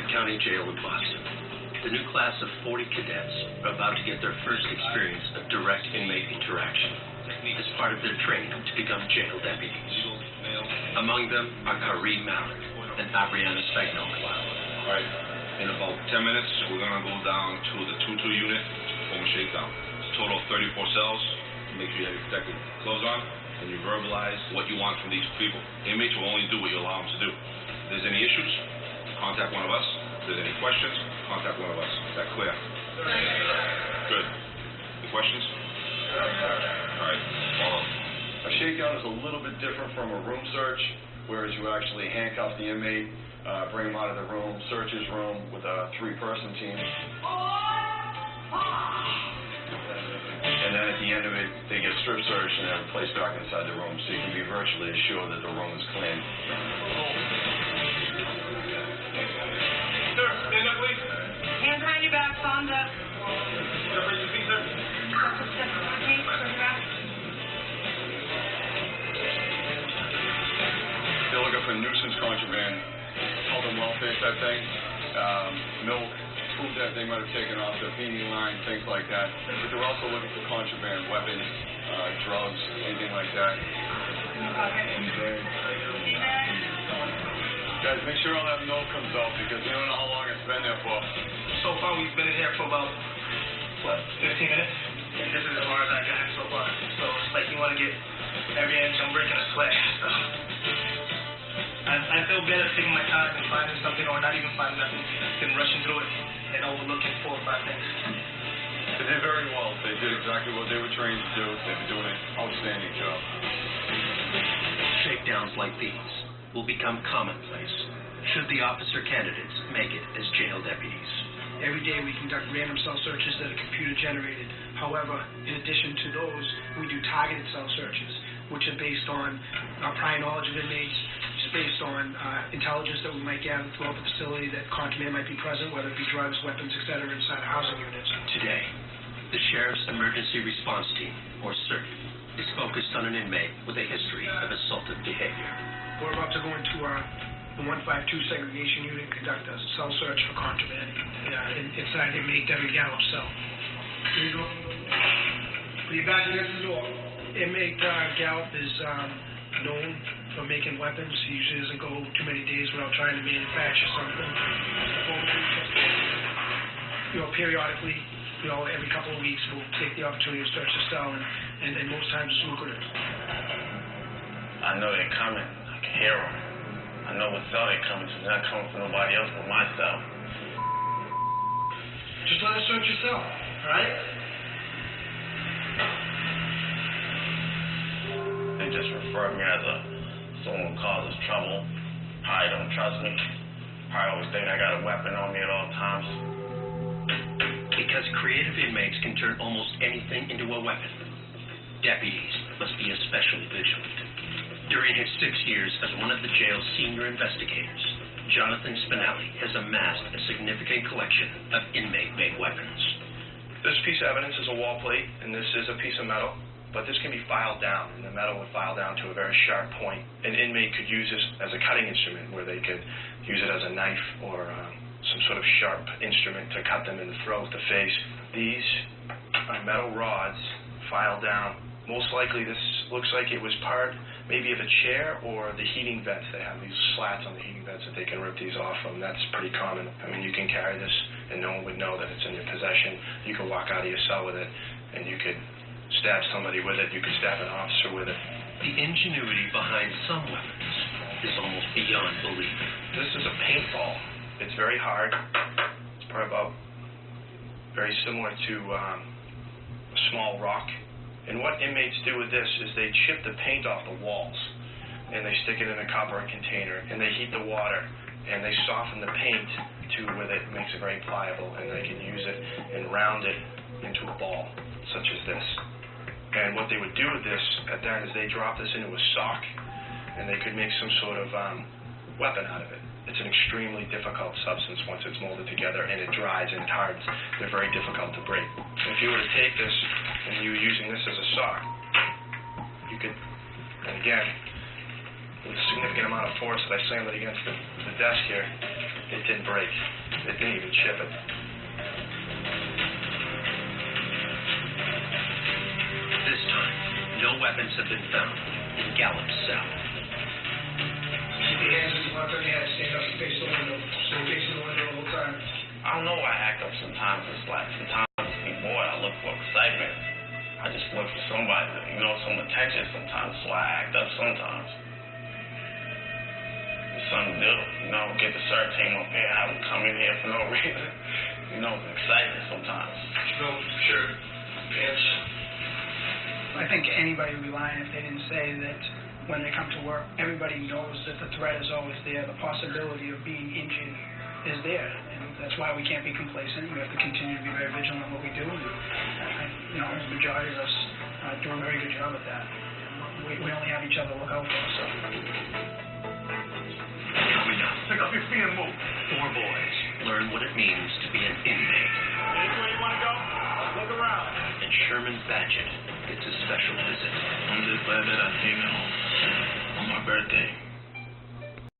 the county jail in Boston. The new class of 40 cadets are about to get their first experience of direct inmate interaction as part of their training to become jail deputies. Among them are Kareem Malik and Abriana Spagnoli. All right, in about 10 minutes, we're going to go down to the 2-2 unit to form a shakedown. It's a total of 34 cells. Make sure you have your protective clothes on, and you verbalize what you want from these people. Inmates will only do what you allow them to do. If there's any issues, contact one of us. If there's any questions, contact one of us. Is that clear? Good. Any questions? All right, follow. A shakedown is a little bit different from a room search, whereas you actually handcuff the inmate, bring him out of the room, search his room with a 3-person team. And then at the end of it, they get strip searched and then placed back inside the room, so you can be virtually assured that the room is clean. Sir, stand up, please. Hands behind your back, palms up. Separate your feet, sir. They're looking for nuisance contraband, health and welfare type thing, milk, food that they might have taken off the feeding line, things like that. But they're also looking for contraband, weapons, drugs, anything like that. Guys, make sure all that milk comes out because you don't know how long it's been there for. So far, we've been in here for about, 15 minutes? And this is as far as I got so far. So it's like you want to get every inch. I'm breaking a sweat. So I feel better taking my time and finding something or not even finding nothing than rushing through it and overlooking 4 or 5 things. They did very well. They did exactly what they were trained to do. They've been doing an outstanding job. Shakedowns like these will become commonplace should the officer candidates make it as jail deputies. Every day we conduct random cell searches that are computer generated. However, in addition to those, we do targeted cell searches, which are based on our prior knowledge of inmates, just based on intelligence that we might gather throughout the facility that contraband might be present, whether it be drugs, weapons, etc., inside housing units. Today, the Sheriff's Emergency Response Team, or SERT, is focused on an inmate with a history of assaultive behavior. We're about to go into the 152 segregation unit and conduct a cell search for contraband inside inmate Debbie Gallup's cell. Here you go. Put your back against the door. Inmate Gallup is known for making weapons. He usually doesn't go too many days without trying to manufacture something. Periodically, every couple of weeks, we'll take the opportunity to search the cell, and most times it's lucrative. I know they're coming. I can hear them. I know what cell they're coming to. They're not coming from nobody else but my cell. Just let us search your cell, all right? They just refer me as someone who causes trouble. Probably don't trust me. Probably always think I got a weapon on me at all times. Because creative inmates can turn almost anything into a weapon, deputies must be especially vigilant. During his 6 years as one of the jail's senior investigators, Jonathan Spinelli has amassed a significant collection of inmate-made weapons. This piece of evidence is a wall plate, and this is a piece of metal, but this can be filed down, and the metal would file down to a very sharp point. An inmate could use this as a cutting instrument, where they could use it as a knife or some sort of sharp instrument to cut them in the throat, the face. These are metal rods filed down. Most likely this looks like it was part maybe of a chair or the heating vents. They have these slats on the heating vents that they can rip these off from. That's pretty common. I mean, you can carry this and no one would know that it's in your possession. You could walk out of your cell with it and you could stab somebody with it. You could stab an officer with it. The ingenuity behind some weapons is almost beyond belief. This is a paintball. It's very hard. It's probably about very similar to a small rock. And what inmates do with this is they chip the paint off the walls and they stick it in a copper container and they heat the water and they soften the paint to where it makes it very pliable and they can use it and round it into a ball such as this. And what they would do with this at that is they drop this into a sock and they could make some sort of weapon out of it. It's an extremely difficult substance once it's molded together and it dries and hardens. They're very difficult to break. If you were to take this and you were using this as a sock, you could, and again, with a significant amount of force that I slammed it against the desk here, It didn't break. It didn't even chip it. This time, no weapons have been found in Gallup's cell. Keep your hands in front of your head, stand up and face the window. Stay facing the window the whole time. I don't know why I act up sometimes. It's like sometimes I just be bored. I look for excitement. I just look for somebody, some attention sometimes. That's why I act up sometimes. It's something to do, get the CERT team up here, have them come in here for no reason. It's exciting sometimes. No, sure. Pants. I think anybody would be lying if they didn't say that when they come to work, everybody knows that the threat is always there. The possibility of being injured is there. And that's why we can't be complacent. We have to continue to be very vigilant in what we do. And, the majority of us do a very good job at that. We only have each other to look out for. So. Coming up, pick up your feet and move. 4 boys learn what it means to be an inmate. Anywhere you want to go? Look around. And Sherman Badgett gets a special visit. I'm just glad that I came home on my birthday.